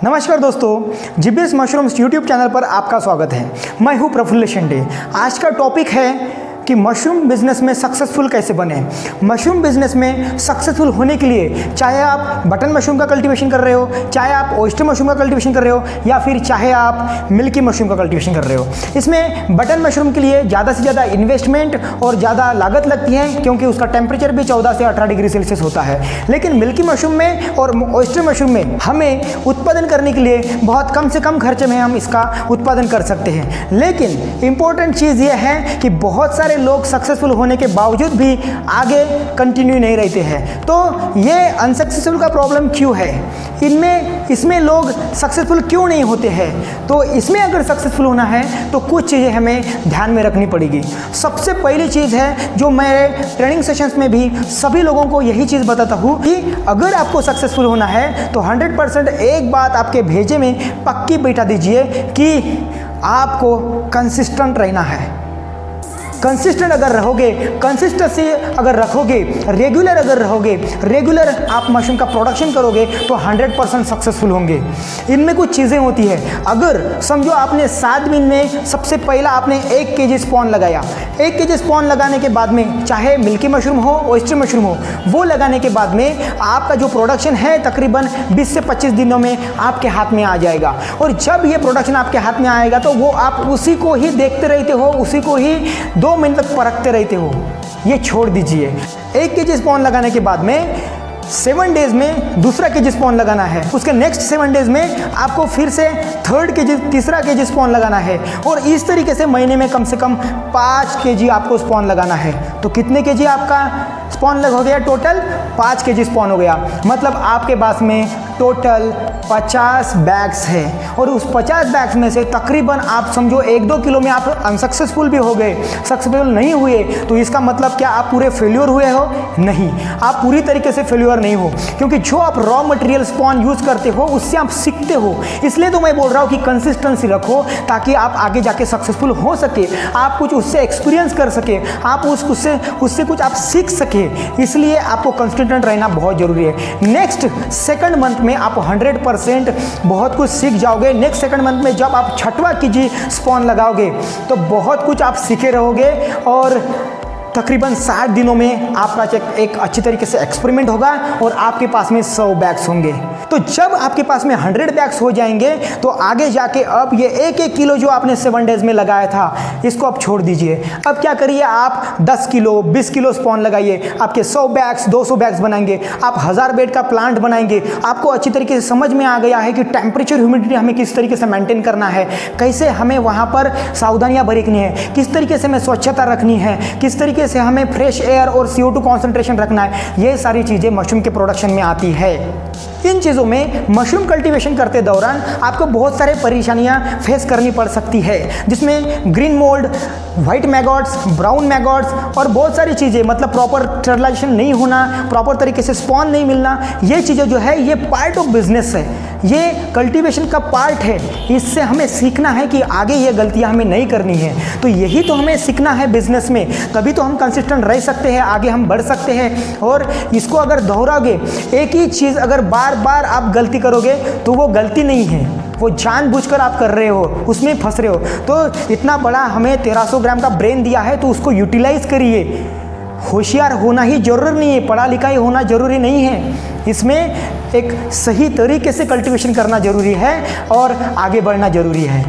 नमस्कार दोस्तों, GBS mushrooms YouTube channel पर आपका स्वागत है। मैं हूं प्रफुल्ल शिंदे। आज का टॉपिक है कि मशरूम बिजनेस में सक्सेसफुल कैसे बने। मशरूम बिजनेस में सक्सेसफुल होने के लिए चाहे आप बटन मशरूम का कल्टीवेशन कर रहे हो, चाहे आप ऑयस्टर मशरूम का कल्टीवेशन कर रहे हो, या फिर चाहे आप मिल्की मशरूम का कल्टीवेशन कर रहे हो, इसमें बटन मशरूम के लिए ज़्यादा से ज़्यादा इन्वेस्टमेंट और ज़्यादा लागत लगती है, क्योंकि उसका टेम्परेचर भी 14 से 18 डिग्री सेल्सियस होता है। लेकिन मिल्की मशरूम में और ऑयस्टर मशरूम में हमें उत्पादन करने के लिए बहुत कम से कम खर्चे में हम इसका उत्पादन कर सकते हैं। लेकिन इंपॉर्टेंट चीज़ ये है कि बहुत सारे लोग सक्सेसफुल होने के बावजूद भी आगे कंटिन्यू नहीं रहते हैं। तो ये अनसक्सेसफुल का प्रॉब्लम क्यों है, इसमें लोग सक्सेसफुल क्यों नहीं होते हैं? तो इसमें अगर सक्सेसफुल होना है तो कुछ चीज़ें हमें ध्यान में रखनी पड़ेगी। सबसे पहली चीज़ है जो मैं ट्रेनिंग सेशंस में भी सभी लोगों को यही चीज़ बताता हूँ कि अगर आपको सक्सेसफुल होना है तो 100% एक बात आपके भेजे में पक्की बैठा दीजिए कि आपको कंसिस्टेंट रहना है। कंसिस्टेंट अगर रहोगे, कंसिस्टेंसी अगर रखोगे, रेगुलर अगर रहोगे, रेगुलर आप मशरूम का प्रोडक्शन करोगे तो 100% सक्सेसफुल होंगे। इनमें कुछ चीज़ें होती है। अगर समझो आपने 7 दिन में सबसे पहला आपने 1 kg स्पॉन लगाया, 1 kg स्पॉन लगाने के बाद में चाहे मिल्की मशरूम हो, ऑयस्टर मशरूम हो, वो लगाने के बाद में आपका जो प्रोडक्शन है तकरीबन 20 से 25 दिनों में आपके हाथ में आ जाएगा। और जब ये प्रोडक्शन आपके हाथ में आएगा तो वो आप उसी को ही देखते रहते हो, उसी को ही 2 महीने तक परखते रहते हो। ये छोड़ दीजिए। 1 kg स्पॉन लगाने के बाद में 7 डेज में दूसरा kg स्पॉन लगाना है। उसके नेक्स्ट 7 डेज में आपको फिर से तीसरा kg स्पॉन लगाना है। और इस तरीके से महीने में कम से कम 5 kg आपको स्पॉन लगाना है। तो कितने kg आपका स्पॉन लग हो गया? टोटल 5 kg स्पॉन हो गया। मतलब आपके पास में टोटल 50 बैग्स है। और उस 50 बैग्स में से तकरीबन आप समझो 1-2 किलो में आप अनसक्सेसफुल भी हो गए, सक्सेसफुल नहीं हुए, तो इसका मतलब क्या आप पूरे फेल्योर हुए हो? नहीं, आप पूरी तरीके से फेल्योर नहीं हो, क्योंकि जो आप रॉ मटेरियल स्पॉन यूज़ करते हो उससे आप सीखते हो। इसलिए तो मैं बोल रहा हूँ कि कंसिस्टेंसी रखो ताकि आप आगे जाके सक्सेसफुल हो सके, आप कुछ उससे एक्सपीरियंस कर सके, आप उससे कुछ आप सीख सके। इसलिए आपको कंसिस्टेंट रहना बहुत ज़रूरी है। नेक्स्ट सेकंड मंथ में आप 100% बहुत कुछ सीख जाओगे। नेक्स्ट सेकंड मंथ में जब आप 6वां kg स्पॉन लगाओगे तो बहुत कुछ आप सीखे रहोगे और तकरीबन 60 दिनों में आपका एक अच्छी तरीके से एक्सपेरिमेंट होगा और आपके पास में 100 बैग्स होंगे। तो जब आपके पास में 100 बैग्स हो जाएंगे तो आगे जाके अब ये 1-1 किलो जो आपने 7 डेज में लगाया था इसको आप छोड़ दीजिए। अब क्या करिए, आप 10 किलो 20 किलो स्पॉन लगाइए। आपके 100 बैग्स 200 बैग्स बनाएंगे, आप 1000 बेड का प्लांट बनाएंगे। आपको अच्छी तरीके से समझ में आ गया है कि टेम्परेचर ह्यूमिडिटी हमें किस तरीके से मेंटेन करना है, कैसे हमें वहाँ पर सावधानियाँ बरतनी है, किस तरीके से हमें स्वच्छता रखनी है, किस तरीके से हमें फ्रेश एयर और CO2 कॉन्सेंट्रेशन रखना है। ये सारी चीज़ें मशरूम के प्रोडक्शन में आती है। इन चीज़ों में मशरूम कल्टीवेशन करते दौरान आपको बहुत सारे परेशानियां फेस करनी पड़ सकती है, जिसमें green mould, white maggots, brown maggots और बहुत सारी चीज़ें, मतलब प्रॉपर स्टरलाइजेशन नहीं होना, प्रॉपर तरीके से स्पॉन नहीं मिलना। ये चीज़ें जो है ये पार्ट ऑफ बिजनेस है, ये कल्टीवेशन का पार्ट है। इससे हमें सीखना है कि आगे ये गलतियां हमें नहीं करनी है। तो यही तो हमें सीखना है बिजनेस में, तभी तो हम कंसिस्टेंट रह सकते हैं, आगे हम बढ़ सकते हैं। और इसको अगर दोहराओगे, एक ही चीज़ अगर बार बार आप गलती करोगे तो वो गलती नहीं है, वो जानबूझकर आप कर रहे हो, उसमें फंस रहे हो। तो इतना बड़ा हमें 1300 ग्राम का ब्रेन दिया है तो उसको यूटिलाइज करिए। होशियार होना ही जरूरी नहीं है, पढ़ा लिखा ही होना जरूरी नहीं है। इसमें एक सही तरीके से कल्टीवेशन करना जरूरी है और आगे बढ़ना जरूरी है।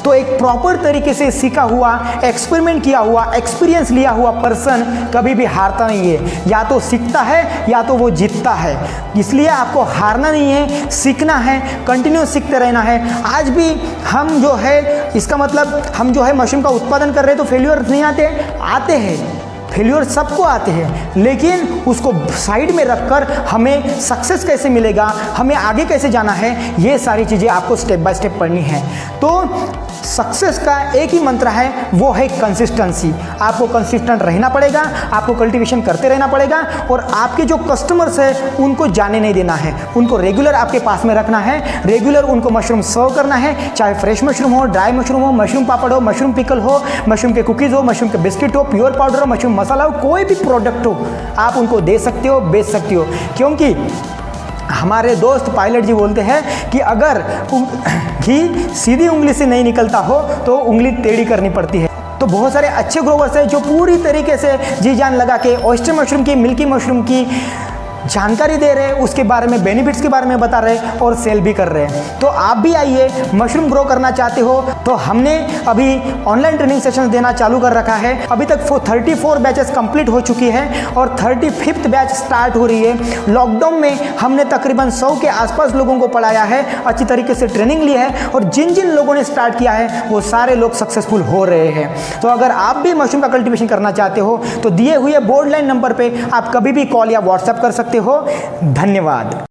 तो एक प्रॉपर तरीके से सीखा हुआ, एक्सपेरिमेंट किया हुआ, एक्सपीरियंस लिया हुआ पर्सन कभी भी हारता नहीं है, या तो सीखता है या तो वो जीतता है। इसलिए आपको हारना नहीं है, सीखना है, कंटिन्यू सीखते रहना है। आज भी हम जो है, इसका मतलब हम जो है मशरूम का उत्पादन कर रहे हैं तो फेल्यूर नहीं आते हैं, फेल्योर सबको आते हैं, लेकिन उसको साइड में रखकर हमें सक्सेस कैसे मिलेगा, हमें आगे कैसे जाना है, ये सारी चीज़ें आपको स्टेप बाय स्टेप पढ़नी है। तो सक्सेस का एक ही मंत्र है, वो है कंसिस्टेंसी। आपको कंसिस्टेंट रहना पड़ेगा, आपको कल्टीवेशन करते रहना पड़ेगा और आपके जो कस्टमर्स हैं उनको जाने नहीं देना है, उनको रेगुलर आपके पास में रखना है, रेगुलर उनको मशरूम सर्व करना है। चाहे फ्रेश मशरूम हो, ड्राई मशरूम हो, मशरूम पापड़ हो, मशरूम पिकल हो, मशरूम के कुकीज़ हो, मशरूम के बिस्किट हो, प्योर पाउडर हो, मशरूम मसाला हो, कोई भी प्रोडक्ट हो, आप उनको दे सकते हो, बेच सकते हो। क्योंकि हमारे दोस्त पायलट जी बोलते हैं कि अगर घी सीधी उंगली से नहीं निकलता हो तो उंगली टेढ़ी करनी पड़ती है। तो बहुत सारे अच्छे ग्रोवर्स हैं जो पूरी तरीके से जी जान लगा के ऑयस्टर मशरूम की, मिल्की मशरूम की जानकारी दे रहे हैं, उसके बारे में, बेनिफिट्स के बारे में बता रहे हैं और सेल भी कर रहे हैं। तो आप भी आइए, मशरूम ग्रो करना चाहते हो तो हमने अभी ऑनलाइन ट्रेनिंग सेशन देना चालू कर रखा है। अभी तक 34 बैचेस कंप्लीट हो चुकी हैं और 35th बैच स्टार्ट हो रही है। लॉकडाउन में हमने तकरीबन 100 के आसपास लोगों को पढ़ाया है, अच्छी तरीके से ट्रेनिंग ली है और जिन जिन लोगों ने स्टार्ट किया है वो सारे लोग सक्सेसफुल हो रहे हैं। तो अगर आप भी मशरूम का कल्टीवेशन करना चाहते हो तो दिए हुए बोर्ड लाइन नंबर पर आप कभी भी कॉल या व्हाट्सएप कर सकते हो। धन्यवाद।